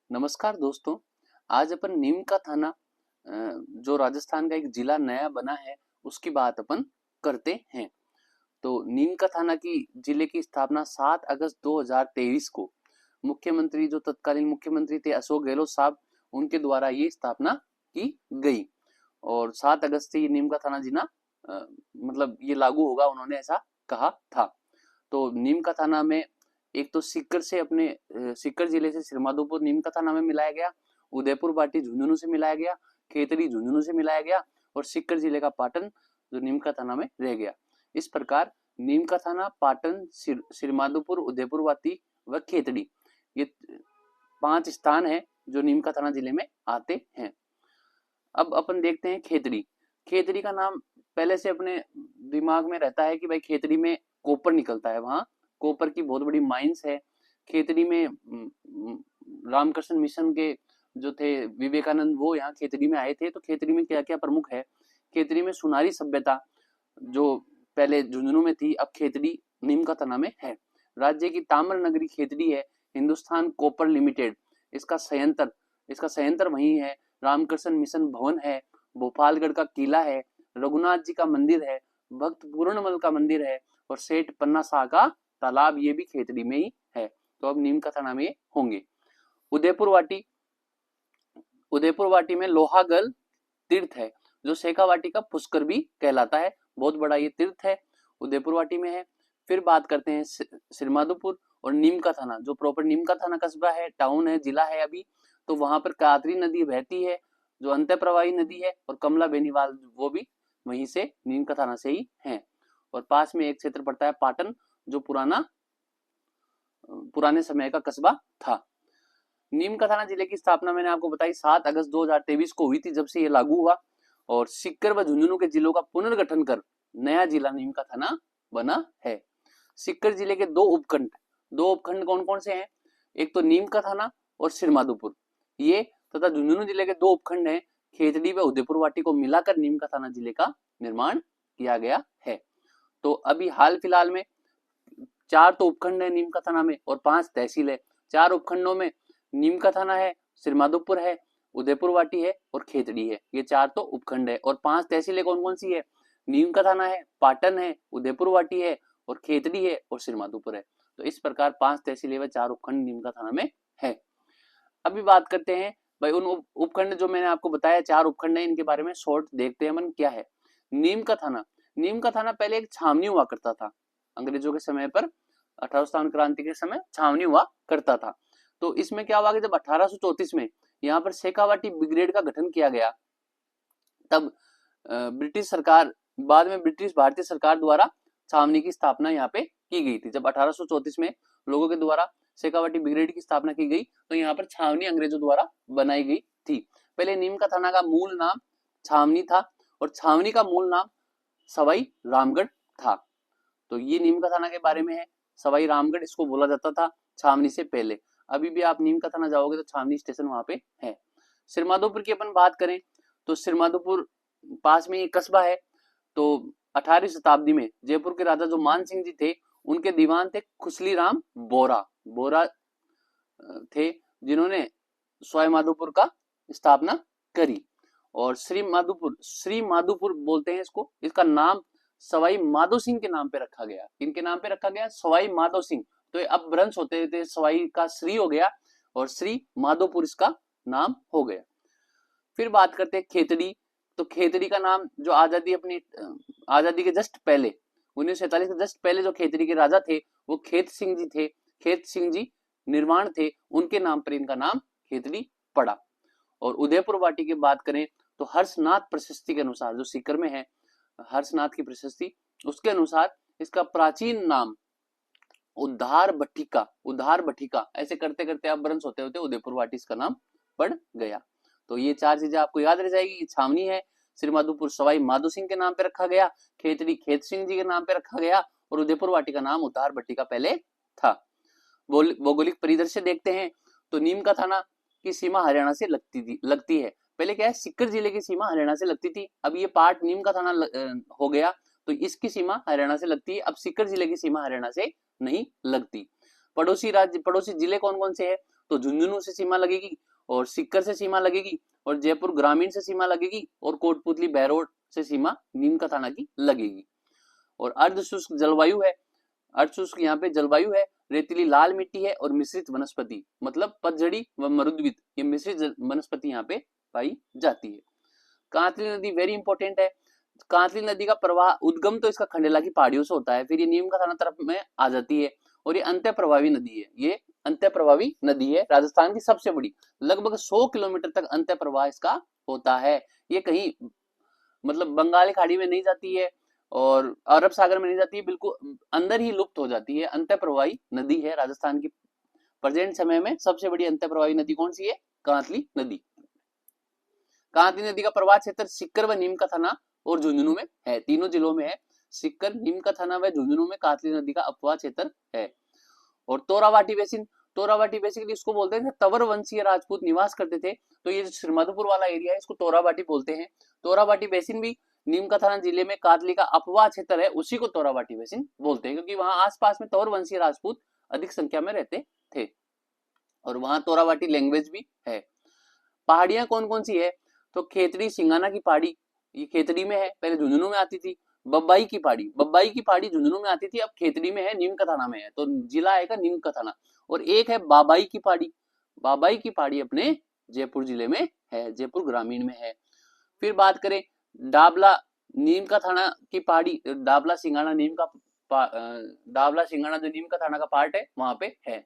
नमस्कार दोस्तों। आज अपन नीम का थाना जो राजस्थान का एक जिला नया बना है उसकी बात अपन करते हैं। तो नीम का थाना की जिले की स्थापना 7 अगस्त 2023 को मुख्यमंत्री जो तत्कालीन मुख्यमंत्री थे अशोक गहलोत साहब उनके द्वारा ये स्थापना की गई और 7 अगस्त से ये नीम का थाना जिला मतलब ये लागू होगा, उन्होंने ऐसा कहा था। तो नीम का थाना में एक तो सीकर से अपने सीकर जिले से श्रीमाधोपुर नीम का थाना में मिलाया गया, उदयपुर बाटी झुंझुनू से मिलाया गया, खेतड़ी झुंझुनू से मिलाया गया और सीकर जिले का पाटन जो नीम का थाना में रह गया। इस प्रकार नीम का थाना, पाटन, श्रीमाधोपुर, उदयपुर बाटी व खेतड़ी ये 5 स्थान है जो नीम का थाना जिले में आते हैं। अब अपन देखते हैं खेतड़ी। खेतड़ी का नाम पहले से अपने दिमाग में रहता है कि भाई खेतड़ी में कॉपर निकलता है, वहां कॉपर की बहुत बड़ी माइंस है। खेतड़ी में रामकृष्ण मिशन के जो थे विवेकानंद वो यहाँ खेतड़ी में आए थे। तो खेतड़ी में क्या क्या प्रमुख है? खेतड़ी में सुनारी सभ्यता जो पहले झुंझुनू में थी, अब खेतड़ी नीम का थाना में है। राज्य की ताम्र नगरी खेतड़ी है। हिंदुस्तान कॉपर लिमिटेड इसका संयंत्र वही है। रामकृष्ण मिशन भवन है। भोपालगढ़ का किला है। रघुनाथ जी का मंदिर है। भक्त पूर्णमल का मंदिर है और सेठ पन्ना शाह का तालाब ये भी खेतड़ी में ही है। तो अब नीम का थाना में होंगे। उदयपुर वाटी में लोहागल तीर्थ है जो शेखावाटी का पुष्कर भी कहलाता है। बहुत बड़ा ये तीर्थ है, उदयपुर वाटी में है। फिर बात करते हैं श्रीमाधोपुर और नीम का थाना जो प्रॉपर नीम का थाना कस्बा है, टाउन है, जिला है अभी। तो वहां पर कातरी नदी बहती है जो अंत प्रवाही नदी है और कमला बेनीवाल वो भी वहीं से नीम का थाना से ही है। और पास में एक क्षेत्र पड़ता है पाटन जो पुराने समय का कस्बा था। नीम का थाना जिले की स्थापना मैंने आपको बताई 7 अगस्त 2023 को हुई थी, जब से ये लागू हुआ। और सीकर व झुंझुनू के जिलों का पुनर्गठन कर नया जिला नीम का थाना बना है। सीकर जिले के दो उपखंड कौन कौन से हैं? एक तो नीम का थाना और श्रीमाधोपुर ये, तथा झुंझुनू जिले के दो उपखंड हैं, खेतड़ी व उदयपुर वाटी को मिलाकर नीम का थाना जिले का निर्माण किया गया है। तो अभी हाल फिलहाल में 4 तो उपखंड है नीम का थाना में और 5 तहसील है। 4 उपखंडों में नीम का थाना है, श्रीमाधोपुर है, उदयपुर वाटी है और खेतड़ी है। ये 4 तो उपखंड है। और 5 तहसीलें कौन कौन सी है? नीम का थाना है, पाटन है, उदयपुर वाटी है और खेतड़ी है और श्रीमाधोपुर है। तो इस प्रकार 5 तहसीलें व 4 उपखंड नीम का थाना में है। अभी बात करते हैं भाई उन उपखंड जो मैंने आपको बताया 4 उपखंड है, इनके बारे में शॉर्ट देखते हैं मन क्या है। नीम का थाना पहले एक छावनी हुआ करता था। अंग्रेजों के समय पर 1857 क्रांति के समय छावनी हुआ करता था। तो इसमें क्या हुआ कि जब 1834 में यहाँ पर शेखावाटी ब्रिगेड का गठन किया गया, तब ब्रिटिश सरकार बाद में ब्रिटिश भारतीय सरकार द्वारा छावनी की स्थापना यहाँ पे की गई थी। जब 1834 में लोगों के द्वारा शेखावाटी ब्रिगेड की स्थापना की गई तो यहाँ पर छावनी अंग्रेजों द्वारा बनाई गई थी। पहले नीम का थाना का मूल नाम छावनी था और छावनी का मूल नाम सवाई रामगढ़ था। तो ये नीम का थाना के बारे में है। सवाई रामगढ़ इसको बोला जाता था छावनी से पहले। अभी भी आप नीम का थाना जाओगे तो छावनी स्टेशन वहां पे है। श्रीमाधोपुर की अपन बात करें तो श्रीमाधोपुर पास में ये कस्बा है। तो 18वीं शताब्दी में जयपुर के राजा जो मान सिंह जी थे उनके दीवान थे खुसली राम बोरा थे जिन्होंने सवाई माधोपुर का स्थापना करी। और श्री माधोपुर बोलते हैं इसको। इसका नाम सवाई माधो सिंह के नाम पे रखा गया। इनके नाम पे रखा गया सवाई माधो सिंह। तो अब भ्रंश होते थे, सवाई का श्री हो गया और श्री माधोपुर इसका नाम हो गया। फिर बात करते हैं खेतड़ी। तो खेतड़ी का नाम जो आजादी के जस्ट पहले 1947 के जस्ट पहले जो खेतड़ी के राजा थे वो खेत सिंह जी थे। खेत सिंह जी निर्माण थे, उनके नाम पर इनका नाम खेतड़ी पड़ा। और उदयपुर वाटी की बात करें तो हर्षनाथ प्रशस्ति के अनुसार जो सीकर में है हर्षनाथ की प्रशस्ति, उसके अनुसार इसका प्राचीन नाम उद्धार भट्टिका ऐसे करते करते आप ब्रंश होते होते उदयपुर वाटी इसका नाम पड़ गया। तो ये 4 चीजें आपको याद रह जाएगी। छावनी है, श्रीमाधोपुर सवाई माधो सिंह के नाम पे रखा गया, खेतड़ी खेत सिंह जी के नाम पे रखा गया और उदयपुर वाटी का नाम उद्धार भट्टिका पहले था। भौगोलिक परिदृश्य देखते हैं तो नीम का थाना की सीमा हरियाणा से लगती है। पहले क्या है, सीकर जिले की सीमा हरियाणा से लगती थी। अब ये पार्ट नीम का थाना हो गया तो इसकी सीमा हरियाणा से लगती है। अब सीकर जिले की सीमा हरियाणा से नहीं लगती। पड़ोसी जिले कौन कौन से हैं? तो झुंझुनू से सीमा लगेगी और सीकर से सीमा लगेगी और जयपुर ग्रामीण से सीमा लगेगी और कोटपुतली बहरोड से सीमा नीम का थाना की लगेगी। और अर्धशुष्क जलवायु है, अर्धशुष्क यहाँ पे जलवायु है, रेतीली लाल मिट्टी है और मिश्रित वनस्पति मतलब पतझड़ी व मरुद्वित ये मिश्रित वनस्पति यहाँ पे पाई जाती है। कांतली नदी वेरी इंपॉर्टेंट है। कांतली नदी का प्रवाह उद्गम तो इसका खंडेला की पहाड़ियों से होता है, फिर ये नीम का थाना तरफ में आ जाती है और ये अंत्य प्रभावी नदी है। ये अंत्य प्रभावी नदी है, राजस्थान की सबसे बड़ी, लगभग 100 किलोमीटर तक अंत्य प्रवाह इसका होता है। ये कहीं मतलब बंगाली खाड़ी में नहीं जाती है और अरब सागर में नहीं जाती है, बिल्कुल अंदर ही लुप्त हो जाती है। अंत्य प्रवाही नदी है राजस्थान की प्रेजेंट समय में सबसे बड़ी अंत्य प्रवाही नदी कौन सी है? कांतली नदी। कांतली नदी का प्रवाह क्षेत्र सीकर व नीम का थाना और झुंझुनू में है, तीनों जिलों में है। सीकर, नीम का थाना व झुंझुनू में कांतली नदी का अपवाह क्षेत्र है। और तोरावाटी बेसिन, तोरावाटी बेसिकली इसको बोलते हैं तवर वंशीय राजपूत निवास करते थे, तो ये जो श्रीमधुपुर वाला एरिया है इसको तोरावाटी बोलते हैं। तोरावाटी बेसिन भी नीम का थाना जिले में कातली का अपवाह क्षेत्र है, उसी को तोरावाटी बेसिन बोलते हैं क्योंकि वहां आसपास में तवर वंशीय राजपूत अधिक संख्या में रहते थे और वहां तोरावाटी लैंग्वेज भी है। पहाड़ियां कौन कौन सी है? तो खेतड़ी सिंगाना की पहाड़ी, ये खेतड़ी में है, पहले झुंझुनू में आती थी। बब्बाई की पहाड़ी, बब्बाई की पहाड़ी झुंझुनू में आती थी, अब खेतड़ी में है, नीम का थाना में है, तो जिला आएगा नीम का थाना। और एक है बाबाई की पहाड़ी, बाबाई की पहाड़ी अपने जयपुर जिले में है, जयपुर ग्रामीण में है। फिर बात करें डाबला नीम का थाना की पहाड़ी, डाबला सिंगाना नीम का डाबला सिंगाना जो नीम का थाना का पार्ट है वहां पे है।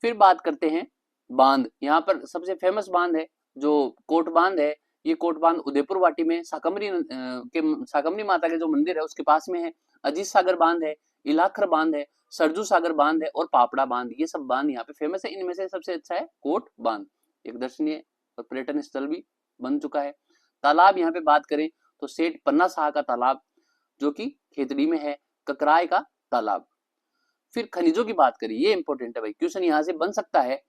फिर बात करते हैं बांध, यहाँ पर सबसे फेमस बांध है जो कोट बांध है। ये कोट बांध उदयपुर वाटी में साकमरी माता के जो मंदिर है उसके पास में है। अजीत सागर बांध है, इलाखर बांध है, सरजू सागर बांध है और पापड़ा बांध, ये सब बांध यहाँ पे फेमस है। इनमें से सबसे अच्छा है कोट बांध, एक दर्शनीय और पर्यटन स्थल भी बन चुका है। तालाब यहाँ पे बात करें तो सेठ पन्ना शाह का तालाब जो कि खेतड़ी में है, ककराय का तालाब। फिर खनिजों की बात करें, ये इंपॉर्टेंट है भाई, क्वेश्चन यहाँ से बन सकता है।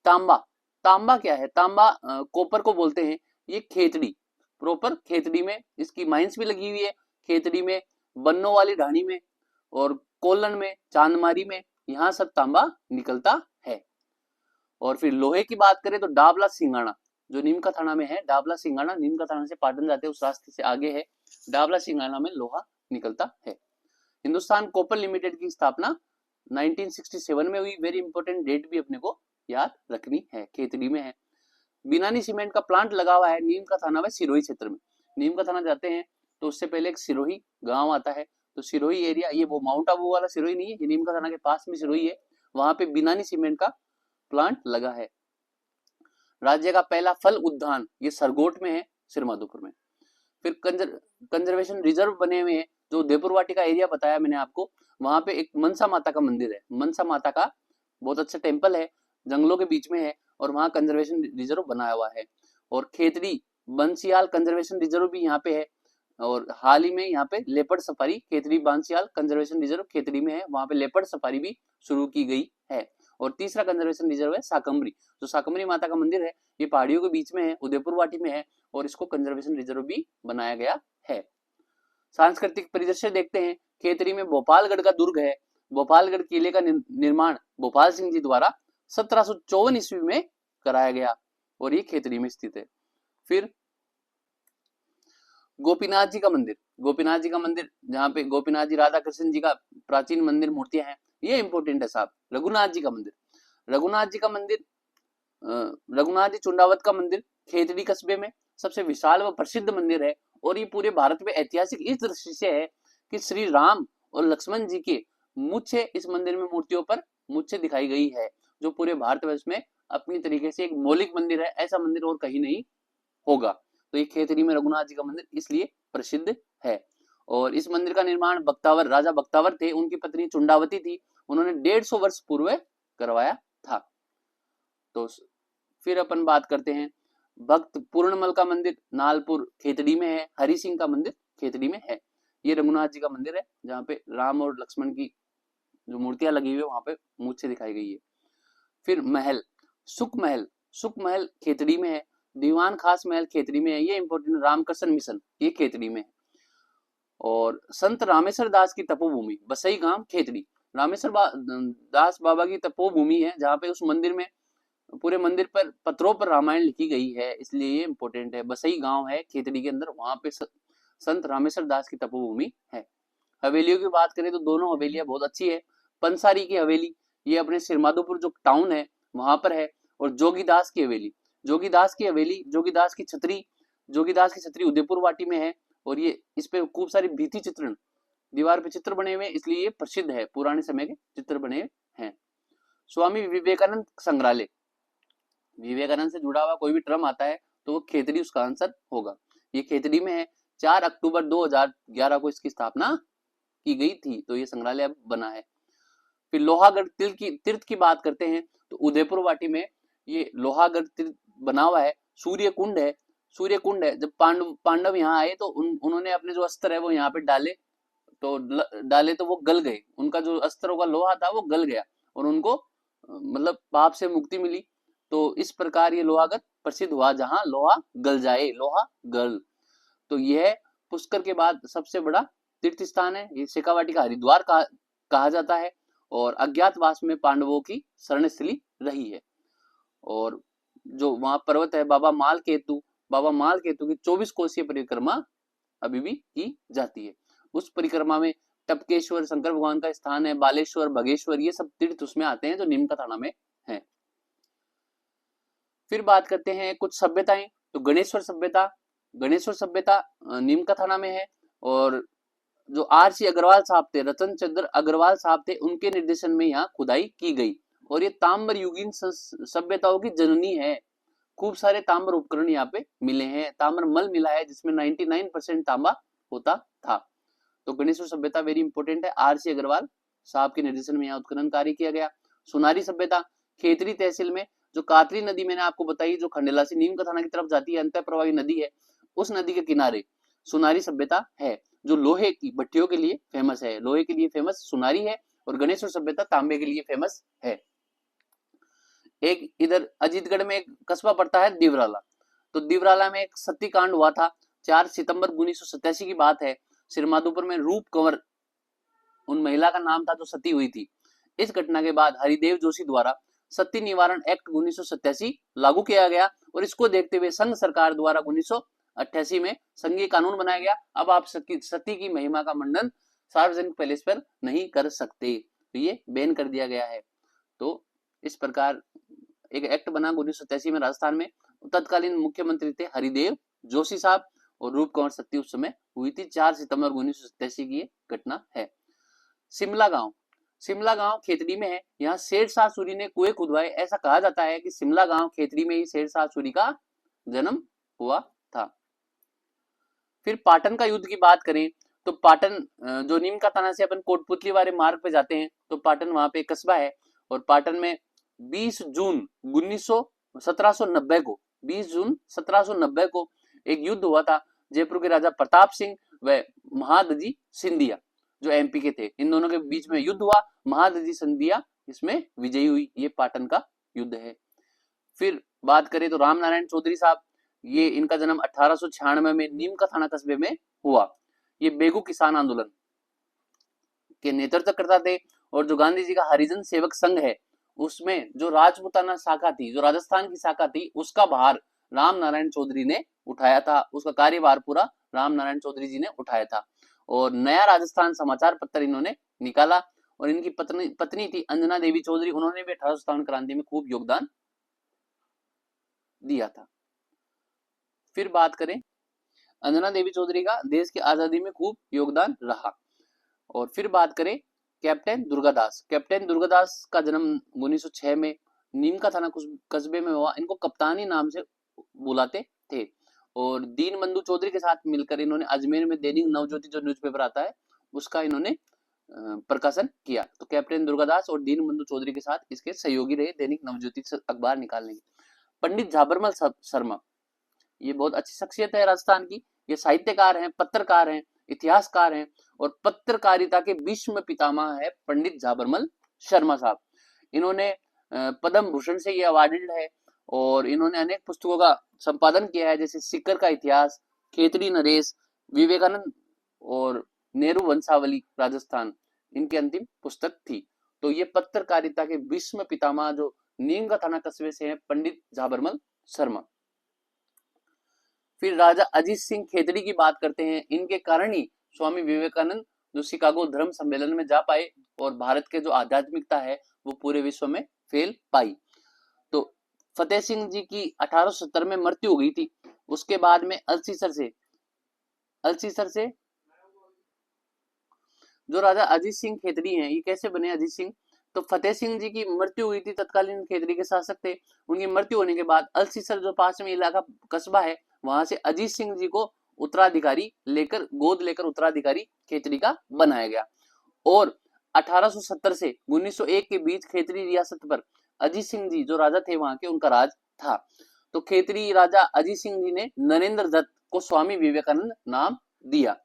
तांबा, तांबा क्या है? तांबा कॉपर को बोलते हैं। ये खेतड़ी, प्रॉपर खेतड़ी में इसकी माइंस भी लगी हुई है, खेतड़ी में, बन्नो वाली ढाणी में और कोलन में, चांदमारी में, यहाँ सब तांबा निकलता है। और फिर लोहे की बात करें तो डाबला सिंगाना जो नीम का थाना में है, डाबला सिंगाना नीम का थाना से पाटन जाते हैं उस रास्ते से आगे है, डाबला सिंगाना में लोहा निकलता है। हिंदुस्तान कॉपर लिमिटेड की स्थापना 1967 में हुई, वेरी इंपॉर्टेंट डेट भी अपने को याद रखनी है, खेतड़ी में है। बिनानी सीमेंट का प्लांट लगा हुआ है नीम का थाना में सिरोही क्षेत्र में। नीम का थाना जाते हैं तो उससे पहले एक सिरोही गांव आता है, तो सिरोही एरिया, ये वो माउंट आबू वाला सिरोही नहीं है, ये नीम का थाना के पास में सिरोही है, वहां पे बिनानी सीमेंट का प्लांट लगा है। राज्य का पहला फल उद्यान ये सरगोट में है, श्रीमाधोपुर में। फिर कंजर्वेशन रिजर्व बने हुए हैं, जो उदयपुर वाटी का एरिया बताया मैंने आपको, वहां पे एक मनसा माता का मंदिर है, मनसा माता का बहुत अच्छा टेम्पल है, जंगलों के बीच में है और वहां कंजर्वेशन रिजर्व बनाया हुआ है। और खेतड़ी बंसियाल कंजर्वेशन रिजर्व भी यहाँ पे है और हाल ही में यहाँ पे leopard safari, Khetri Bansiyal conservation reserve Khetri में है, वहां पे लेपर्ड सफारी भी शुरू की गई है। और तीसरा कंजर्वेशन रिजर्व है साकमरी, जो साकमरी माता का मंदिर है, ये पहाड़ियों के बीच में है, उदयपुर वाटी में है और इसको कंजर्वेशन रिजर्व भी बनाया गया है। सांस्कृतिक परिदृश्य देखते हैं, खेतड़ी में भोपालगढ़ का दुर्ग है, भोपालगढ़ किले का निर्माण भोपाल सिंह जी द्वारा 1754 ईस्वी में कराया गया और ये खेतड़ी में स्थित है। फिर गोपीनाथ जी का मंदिर, गोपीनाथ जी का मंदिर जहाँ पे गोपीनाथ जी राधा कृष्ण जी का प्राचीन मंदिर मूर्तियां हैं, ये इंपॉर्टेंट है साहब। रघुनाथ जी का मंदिर, रघुनाथ जी का मंदिर, रघुनाथ जी चुंडावत का मंदिर खेतड़ी कस्बे में सबसे विशाल व प्रसिद्ध मंदिर है और ये पूरे भारत में ऐतिहासिक इस दृष्टि से है कि श्री राम और लक्ष्मण जी के मुझे इस मंदिर में मूर्तियों पर मुझे दिखाई गई है, जो पूरे भारतवर्ष में अपनी तरीके से एक मौलिक मंदिर है, ऐसा मंदिर और कहीं नहीं होगा। तो ये खेतड़ी में रघुनाथ जी का मंदिर इसलिए प्रसिद्ध है। और इस मंदिर का निर्माण बख्तावर, राजा बख्तावर थे, उनकी पत्नी चुंडावती थी, उन्होंने 150 वर्ष पूर्व करवाया था। तो फिर अपन बात करते हैं भक्त पूर्णमल का मंदिर नालपुर खेतड़ी में है, हरि सिंह का मंदिर खेतड़ी में है। ये रघुनाथ जी का मंदिर है जहाँ पे राम और लक्ष्मण की जो मूर्तियां लगी हुई है वहां पे मूर्ति दिखाई गई है। फिर महल, सुख महल, सुख महल खेतड़ी में है, दीवान खास महल खेतड़ी में है, ये इंपॉर्टेंट, रामकृष्ण मिशन ये खेतड़ी में है। और संत रामेश्वर दास की तपोभूमि बसई गांव खेतड़ी, रामेश्वर दास बाबा की तपोभूमि है, जहाँ पे उस मंदिर में पूरे मंदिर पर पत्रों पर रामायण लिखी गई है, इसलिए ये इंपॉर्टेंट है। बसई गांव है खेतड़ी के अंदर, वहां पे संत रामेश्वर दास की तपोभूमि है। हवेलियों की बात करें तो दोनों हवेलियां बहुत अच्छी है। पंसारी की हवेली ये अपने सिरमाधोपुर जो टाउन है वहां पर है, और जोगीदास की हवेली, जोगीदास की हवेली, जोगीदास की छतरी उदयपुर वाटी में है, और ये इस पे खूब सारी भित्ति चित्रण, दीवार पे चित्र बने हुए, इसलिए ये प्रसिद्ध है, पुराने समय के चित्र बने हैं। स्वामी विवेकानंद संग्रहालय, विवेकानंद से जुड़ा हुआ कोई भी टर्म आता है तो वो खेतड़ी उसका आंसर होगा। ये खेतड़ी में है, 4 अक्टूबर 2011 को इसकी स्थापना की गई थी, तो ये संग्रहालय अब बना है। फिर लोहागढ़ तीर्थ की बात करते हैं तो उदयपुर वाटी में ये लोहागढ़ तीर्थ बना हुआ है। सूर्य कुंड है, सूर्य कुंड है, जब पांडव यहाँ आए तो उन्होंने अपने जो अस्त्र है वो यहाँ पे डाले तो वो गल गए, उनका जो अस्त्रों का लोहा था वो गल गया और उनको मतलब पाप से मुक्ति मिली। तो इस प्रकार ये लोहागढ़ प्रसिद्ध हुआ, जहां लोहा गल जाए, लोहा गल। तो यह पुष्कर के बाद सबसे बड़ा तीर्थ स्थान है। ये शेखावाटी का हरिद्वार कहा जाता है, और अज्ञातवास में पांडवों की शरणस्थली रही है। और जो वहां पर्वत है बाबा माल केतु की 24 कोसीय परिक्रमा अभी भी की जाती है। उस परिक्रमा में टपकेश्वर शंकर भगवान का स्थान है, बालेश्वर, भगेश्वर, ये सब तीर्थ उसमें आते हैं जो नीम का थाना में है। फिर बात करते हैं कुछ सभ्यताएं, तो गणेश्वर सभ्यता नीम का थाना में है, और जो आर.सी. अग्रवाल साहब थे, रतन चंद्र अग्रवाल साहब थे, उनके निर्देशन में यहाँ खुदाई की गई, और ये ताम्र युगीन सभ्यताओं की जननी है। खूब सारे ताम्र उपकरण यहाँ पे मिले हैं, ताम्र मल मिला है जिसमें 99% तांबा होता था। तो गणेश्वर सभ्यता वेरी इंपॉर्टेंट है, आर.सी. अग्रवाल साहब के निर्देशन में यहाँ उत्खनन कार्य किया गया। सोनारी सभ्यता खेतरी तहसील में, जो कातरी नदी मैंने आपको बताई, जो खंडेला से नीम का थाना की तरफ जाती है, अंतर प्रवाही नदी है, उस नदी के किनारे सोनारी सभ्यता है, जो लोहे की भट्टियों के लिए फेमस है। लोहे के लिए फेमस सोनारी है, और गणेश्वर सभ्यता तांबे के लिए फेमस है। एक इधर अजीतगढ़ में एक कस्बा पड़ता है दिवराला, तो दिवराला में एक सतीकांड हुआ था, 4 सितंबर 1987 की बात है। सिरमाधोपुर में रूप कंवर उन महिला का नाम था जो सती हुई थी। इस घटना के बाद हरिदेव जोशी द्वारा सती निवारण एक्ट 1987 लागू किया गया, और इसको देखते हुए संघ सरकार द्वारा 1988 में संघीय कानून बनाया गया। अब आप सती की महिमा का मंडन सार्वजनिक पैलेस पर नहीं कर सकते, तो ये बैन कर दिया गया है। तो इस प्रकार एक एक्ट बना 1987 में राजस्थान में। तत्कालीन मुख्यमंत्री थे हरिदेव जोशी साहब, और रूप कंवर सती उस समय हुई थी। 4 सितंबर 1987 की ये घटना है। शिमला गांव खेतड़ी में है। यहाँ शेरशाह सूरी ने कुएं खुदवाए। ऐसा कहा जाता है कि शिमला गांव खेतड़ी में ही शेरशाह सूरी का जन्म हुआ था। फिर पाटन का युद्ध की बात करें तो पाटन जो नीम का थाना से अपन कोटपुतली वाले मार्ग पे जाते हैं, तो पाटन वहां पे कस्बा है, और पाटन में 20 जून 1790 को एक युद्ध हुआ था। जयपुर के राजा प्रताप सिंह व महादजी सिंधिया जो एमपी के थे, इन दोनों के बीच में युद्ध हुआ। महादजी सिंधिया इसमें विजयी हुई। ये पाटन का युद्ध है। फिर बात करें तो राम नारायण चौधरी साहब, ये इनका जन्म 1896 में नीम का थाना कस्बे में हुआ। ये बेगू किसान आंदोलन के नेतृत्व करता थे, और जो गांधी जी का हरिजन सेवक संघ है उसमें जो राजपूताना शाखा थी, जो राजस्थान की शाखा थी, उसका भार राम नारायण चौधरी ने उठाया था। उसका कार्यभार पूरा राम नारायण चौधरी जी ने उठाया था। और नया राजस्थान समाचार पत्र इन्होंने निकाला, और इनकी पत्नी थी अंजना देवी चौधरी, उन्होंने भी 1857 क्रांति में खूब योगदान दिया था। फिर बात करें अंजना देवी चौधरी का देश की आजादी में खूब योगदान रहा। और फिर बात करें कैप्टन दुर्गादास का जन्म 1906 में नीम का थाना कस्बे में हुआ। इनको कप्तानी नाम से बुलाते थे, और दीन बंधु चौधरी के साथ मिलकर इन्होंने अजमेर में दैनिक नवज्योति जो न्यूज़पेपर आता है उसका इन्होंने प्रकाशन किया। तो कैप्टन दुर्गादास और दीन बंधु चौधरी के साथ इसके सहयोगी रहे दैनिक नवज्योति अखबार निकालने के। पंडित झाबरमल शर्मा, ये बहुत अच्छी शख्सियत है राजस्थान की। ये साहित्यकार हैं, पत्रकार हैं, इतिहासकार हैं, और पत्रकारिता के भीष्म पितामह है पंडित झाबरमल शर्मा साहब। इन्होंने पद्म भूषण से ये अवार्डेड है, और इन्होंने अनेक पुस्तकों का संपादन किया है, जैसे सिक्कर का इतिहास, खेतड़ी नरेश, विवेकानंद और नेहरू वंशावली राजस्थान, इनकी अंतिम पुस्तक थी। तो ये पत्रकारिता के भीष्म पितामह जो नीम का थाना कस्बे से हैं, पंडित झाबरमल शर्मा। फिर राजा अजीत सिंह खेतड़ी की बात करते हैं। इनके कारण ही स्वामी विवेकानंद जो शिकागो धर्म सम्मेलन में जा पाए और भारत के जो आध्यात्मिकता है वो पूरे विश्व में फैल पाई। तो फतेह सिंह जी की 1870 में मृत्यु हो गई थी। उसके बाद में अल्सीसर से जो राजा अजीत सिंह खेतड़ी हैं, ये कैसे बने अजीत सिंह? तो फतेह सिंह जी की मृत्यु हुई थी, तत्कालीन खेतड़ी के शासक थे। उनकी मृत्यु होने के बाद अल्सीसर जो पास में इलाका कस्बा है, वहां से अजीत सिंह जी को उत्तराधिकारी गोद लेकर उत्तराधिकारी खेतड़ी का बनाया गया। और 1870 से 1901 के बीच खेतड़ी रियासत पर अजीत सिंह जी जो राजा थे वहां के, उनका राज था। तो खेतड़ी राजा अजीत सिंह जी ने नरेंद्र दत्त को स्वामी विवेकानंद नाम दिया।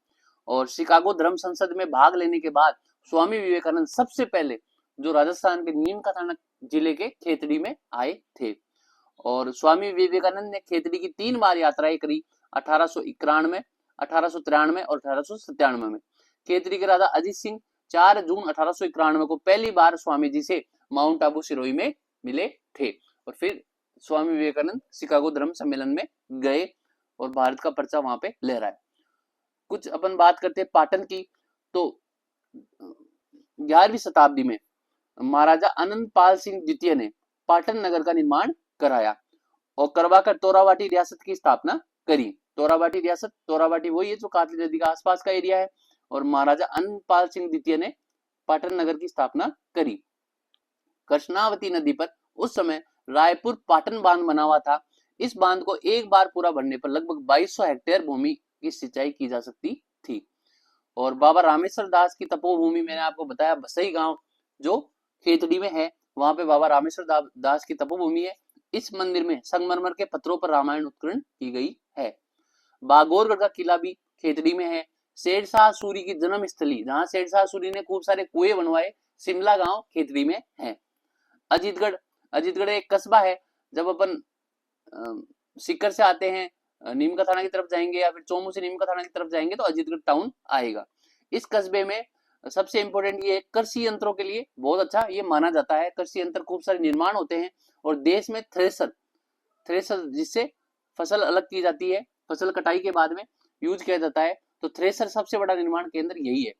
और शिकागो धर्म संसद में भाग लेने के बाद स्वामी विवेकानंद सबसे पहले जो राजस्थान के नीम का थाना जिले के खेतड़ी में आए थे। और स्वामी विवेकानंद ने खेतड़ी की 3 बार यात्राएं करी, 1891, 1893 और 1897 में। खेतड़ी के राजा अजीत सिंह 4 जून 1891 को पहली बार स्वामी जी से माउंट आबू सिरोही में मिले थे। और फिर स्वामी विवेकानंद शिकागो धर्म सम्मेलन में गए और भारत का पर्चा वहां पे लहराया। कुछ अपन बात करते हैं पाटन की। तो 11वीं शताब्दी में महाराजा अनंतपाल सिंह द्वितीय ने पाटन नगर का निर्माण कराया और करवाकर तोरावाटी रियासत की स्थापना करी। तोरावाटी रियासत, तोरावाटी वही है जो कातली नदी का आसपास का एरिया है। और महाराजा अनंतपाल सिंह द्वितीय ने पाटन नगर की स्थापना करी। कृष्णावती नदी पर उस समय रायपुर पाटन बांध बना हुआ था। इस बांध को एक बार पूरा भरने पर लगभग 2200 हेक्टेयर भूमि की सिंचाई की जा सकती थी। और बाबा रामेश्वर दास की तपोभूमि, मैंने आपको बताया बसई गांव जो खेतड़ी में है, वहां पे बाबा रामेश्वर दास की तपोभूमि है। इस मंदिर में संगमरमर के पत्थरों पर रामायण उत्कीर्ण की गई है। बागोरगढ़ का किला भी खेतड़ी में है। शेरशाह सूरी की जन्म स्थली, जहां शेरशाह सूरी ने खूब सारे कुएं बनवाए, शिमला गांव खेतड़ी में है। अजीतगढ़ एक कस्बा है। जब अपन सीकर से आते हैं, नीम का थाना की तरफ जाएंगे या फिर चोमू से नीम का थाना की तरफ जाएंगे तो अजीतगढ़ टाउन आएगा। इस कस्बे में सबसे इंपॉर्टेंट ये कृषि यंत्रों के लिए बहुत अच्छा ये माना जाता है। कृषि यंत्र खूब सारे निर्माण होते हैं और देश में थ्रेसर जिससे फसल अलग की जाती है, फसल कटाई के बाद में यूज किया जाता है, तो थ्रेसर सबसे बड़ा निर्माण केंद्र यही है।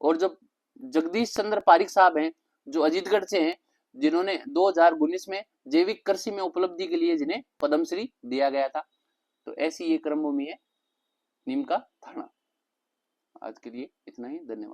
और जब जगदीश चंद्र पारिक साहब हैं जो अजीतगढ़ से हैं, जिन्होंने 2019 में जैविक कृषि में उपलब्धि के लिए जिन्हें पद्मश्री दिया गया था। तो ऐसी ये क्रमभूमि है नीम का थाना। आज के लिए इतना ही, धन्यवाद।